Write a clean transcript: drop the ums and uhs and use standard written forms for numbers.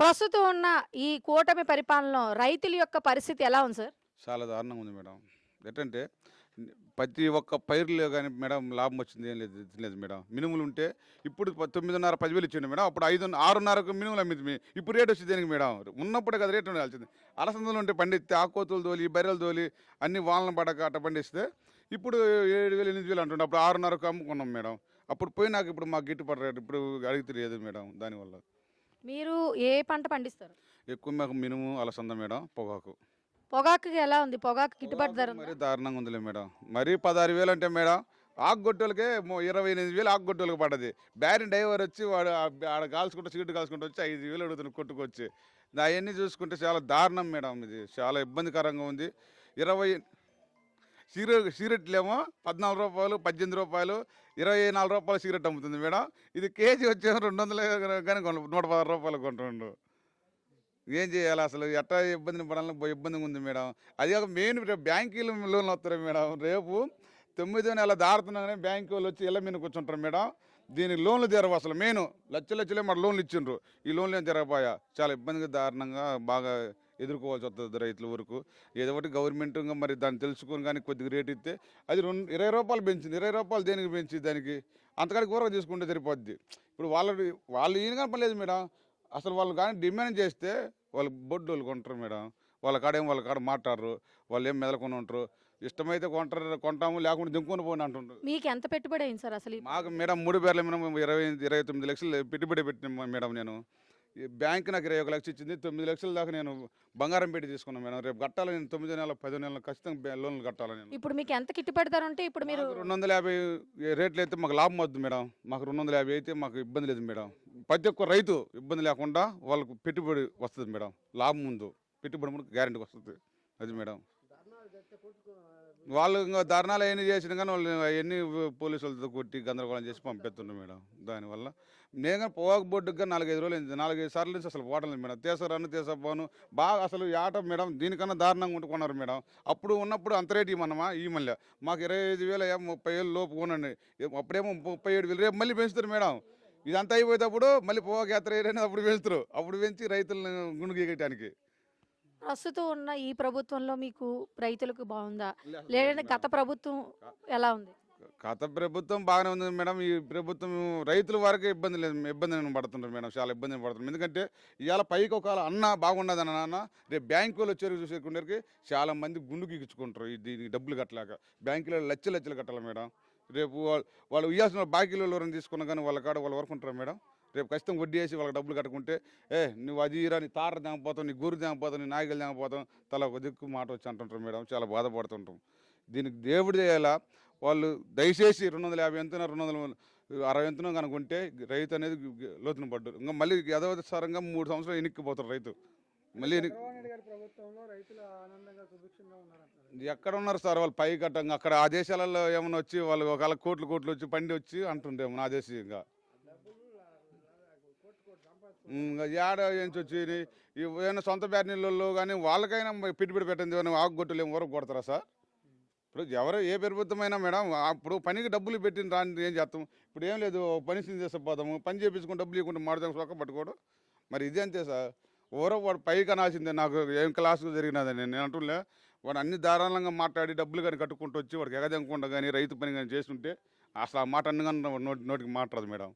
ప్రస్తుతం ఉన్న ఈ కూటమి పరిపాలనలో రైతుల యొక్క పరిస్థితి ఎలా ఉంది సార్? చాలా దారుణంగా ఉంది మేడం. ఎటంటే ప్రతి ఒక్క పైరులో గాని మేడం లాభం వచ్చింది ఏం లేదు లేదు మేడం. మినుములుంటే ఇప్పుడు 9:30, 10,000 ఇచ్చిండు మేడం. అప్పుడు 6:30కు మినుములు అమ్మితిమి. ఇప్పుడు రేట్ వచ్చి దేనికి మేడం? ఉన్నప్పుడే కదా రేట్ ఉండాల్సింది. అలసందలు ఉంటే పండిస్తే ఆకోతులు తోలి, బర్రెలు తోలి అన్ని వానలు పడక అట్ట పండిస్తే ఇప్పుడు 7,000, 8,000 అంటుండే. అప్పుడు 6:30కు అమ్ముకున్నాం మేడం. అప్పుడు పోయినాక ఇప్పుడు మాకు గిట్టుబాటు రేటు ఇప్పుడు అడిగితే లేదు మేడం దానివల్ల. మీరు ఏ పంట పండిస్తారు? ఎక్కువ మాకు మినుము, అలసంద మేడం, పొగాకు. పొగాకుకి ఎలా ఉంది? పొగాకు గిట్టుబాటు ధర పొగాకు ఉందా? మరీ దారుణంగా ఉందిలే మేడం. మరీ 16,000 అంటే మేడం ఆకుగొట్టోళ్ళకే 28,000 ఆకుగొట్టోళ్ళకి పడ్డది. బ్యారీ డ్రైవర్ వచ్చి వాడు ఆడ కాల్చుకుంటూ సిగరెట్ కాల్చుకుంటూ వచ్చి 5,000 అడుగుతున్నాడు కొట్టుకొచ్చి. అవన్నీ చూసుకుంటే చాలా దారుణం మేడం ఇది. చాలా ఇబ్బందికరంగా ఉంది. 20 సిగరెట్లేమో రూ. 14, రూ. 18, రూ. 24 సిగరెట్ అమ్ముతుంది మేడం. ఇది కేజీ వచ్చేమో 200 కానీ రూ. 116 కొంటుండు. ఏం చేయాలి అసలు? ఎట్టా ఇబ్బందిని పడాలని ఇబ్బందిగా ఉంది మేడం. అది కాక మెయిన్ రేపు బ్యాంకీలు లోన్లు వస్తాయి మేడం. రేపు 9వ నెల దాటుతున్నాగానే బ్యాంకు వాళ్ళు వచ్చి ఇళ్ళ మీద కూర్చుంటారు మేడం. దీనికి లోన్లు తీరవు అసలు మెయిన్. లక్షలే మరి లోన్లు ఇచ్చిండ్రు. ఈ లోన్లు ఏం తీరకపోయా చాలా ఇబ్బందిగా దారుణంగా బాగా ఎదుర్కోవాల్సి వస్తుంది రైతుల వరకు. ఏదో ఒకటి గవర్నమెంట్ మరి దాన్ని తెలుసుకొని కానీ కొద్దిగా రేటు ఇస్తే అది రూ. 20 పెంచింది. రూ. 20 దేనికి పెంచి దానికి అంతకాడికి కూర తీసుకుంటే సరిపోద్ది. ఇప్పుడు వాళ్ళు ఈయన కానీ పని లేదు మేడం. అసలు వాళ్ళు కానీ డిమాండ్ చేస్తే వాళ్ళు బొడ్డోళ్ళు కొంటారు మేడం. వాళ్ళ కాడ మాట్లాడరు. వాళ్ళు ఏం మెదలకుండా ఉంటారు. ఇష్టమైతే కొంటాము లేకుంటే దింకొని పోని అంటుండ్రు. మీకు ఎంత పెట్టుబడి అయింది సార్ అసలు? మాకు మేడం 3 పేర్ల మినిమం 29 లక్షలు పెట్టుబడి పెట్టిన మేడం నేను. ఈ బ్యాంక్ నాకు 21 లక్షలు ఇచ్చింది. 9 లక్షల దాకా నేను బంగారం పెట్టి తీసుకున్నాను మేడం. రేపు కట్టాలి నేను 9 నెలలు 10 నెలలు ఖచ్చితంగా లోన్లు కట్టాలి నేను. ఇప్పుడు మీకు ఎంత గిట్టుబాటు ధర ఉంటే ఇప్పుడు మీరు మాకు 250 రేట్లు అయితే మాకు లాభం వద్దు మేడం. మాకు 250 అయితే మాకు ఇబ్బంది లేదు మేడం. ప్రతి ఒక్క రైతు ఇబ్బంది లేకుండా వాళ్ళకు పెట్టుబడి వస్తుంది మేడం. లాభం ముందు పెట్టుబడి ముందు గ్యారెంటీ వస్తుంది. అది మేడం. వాళ్ళు ఇంకా ధర్నాలు అవన్నీ చేసిన కానీ వాళ్ళు అవన్నీ పోలీసులతో కొట్టి గందరగోళం చేసి పంపిస్తున్నారు మేడం. దానివల్ల నేను కానీ పొగాకు బోర్డుగా 4-5 రోజులు అయింది. 4-5 సార్లు నుంచి అసలు పోవట్లేదు మేడం. తీసారని తీసపోను బాగా అసలు ఈ ఆట మేడం దీనికన్నా దారుణంగా ఉంటుకున్నారు మేడం. అప్పుడు ఉన్నప్పుడు అంత రేటు ఇవ్వమన్నమా ఈ మళ్ళీ మాకు 25,000 30,000 లోపు కొనండి. అప్పుడేమో 37,000 రేపు మళ్ళీ పెంచుతారు మేడం. ఇదంతా అయిపోయేటప్పుడు మళ్ళీ పొగాకు యాత్ర అనేది అప్పుడు పెంచుతారు. అప్పుడు పెంచి రైతులను గుండు గీయటానికి. ప్రస్తుతం ఉన్న ఈ ప్రభుత్వంలో మీకు రైతులకు బాగుందా? లేదంటే గత ప్రభుత్వం ఎలా ఉంది? గత ప్రభుత్వం బాగానే ఉంది మేడం. ఈ ప్రభుత్వం రైతుల వరకు ఇబ్బంది పడుతుంటారు మేడం. చాలా ఇబ్బంది పడుతున్నారు. ఎందుకంటే ఇవాళ పైకి ఒకవేళ అన్న బాగున్నదని నాన్న రేపు బ్యాంకు వాళ్ళు వచ్చారు చూసేకుందరికి చాలా మంది గుండు గీకించుకుంటారు. దీనికి డబ్బులు కట్టలేక బ్యాంకులో లక్షలు కట్టాలి మేడం. రేపు వాళ్ళు ఇవ్వాల్సిన బాకీలో ఎవరైనా తీసుకున్నా కానీ వాళ్ళ కాడ వాళ్ళు వరకు ఉంటారు మేడం. రేపు ఖచ్చితంగా వడ్డీ వేసి వాళ్ళకి డబ్బులు కట్టుకుంటే నువ్వు అది ఇరా నీ తార తెగపోతావు, నీ గూరు తెగపోతావు, నీ నాయకులు తెగపోతాం తల ఒక దిక్కు మాట వచ్చి అంటుంటారు మేడం. చాలా బాధపడుతుంటాం. దీనికి దేవుడు చేయాలా వాళ్ళు దయచేసి 250 ఎంతనో 260 ఎంతనో కనుకుంటే రైతు అనేది లోతున పడ్డారు. ఇంకా మళ్ళీ యథావసారంగా 3 సంవత్సరాలు ఎన్నిక్కిపోతారు రైతు. మళ్ళీ ఎక్కడ ఉన్నారు సార్ వాళ్ళు పై కట్టంగా అక్కడ ఆ దేశాలలో ఏమైనా వచ్చి వాళ్ళు ఒకవేళ కోట్లు వచ్చి పండి వచ్చి అంటుండేమో నా దేశీయంగా ఏడ ఏంచి వచ్చి ఏమైనా సొంత బ్యాటరీలలో కానీ వాళ్ళకైనా పెట్టుబడి పెట్టింది ఏమైనా ఆకుగొట్టులు ఏమో వరకు కొడతారా సార్? ఇప్పుడు ఎవరు ఏ ప్రభుత్వమైనా మేడం అప్పుడు పనికి డబ్బులు పెట్టిన రాని ఏం చేస్తాం? ఇప్పుడు ఏం లేదు పని చేసిపోతాము, పని చేయించుకుని డబ్బులు ఇవ్వకుండా మాడదాం సొక్క పట్టుకోవడం. మరి ఇది అంతే సార్. వాడు పైకి అనాల్సిందే. నాకు ఏం క్లాసు జరిగినదని నేను అంటుండే. వాడు అన్ని ధారాళంగా మాట్లాడి డబ్బులు కానీ కట్టుకుంటూ వచ్చి వాడికి ఎగదెంకుండా కానీ రైతు పని కానీ చేస్తుంటే అసలు ఆ మాట అన్ని కానీ నోటికి మాట్లాడదు మేడం.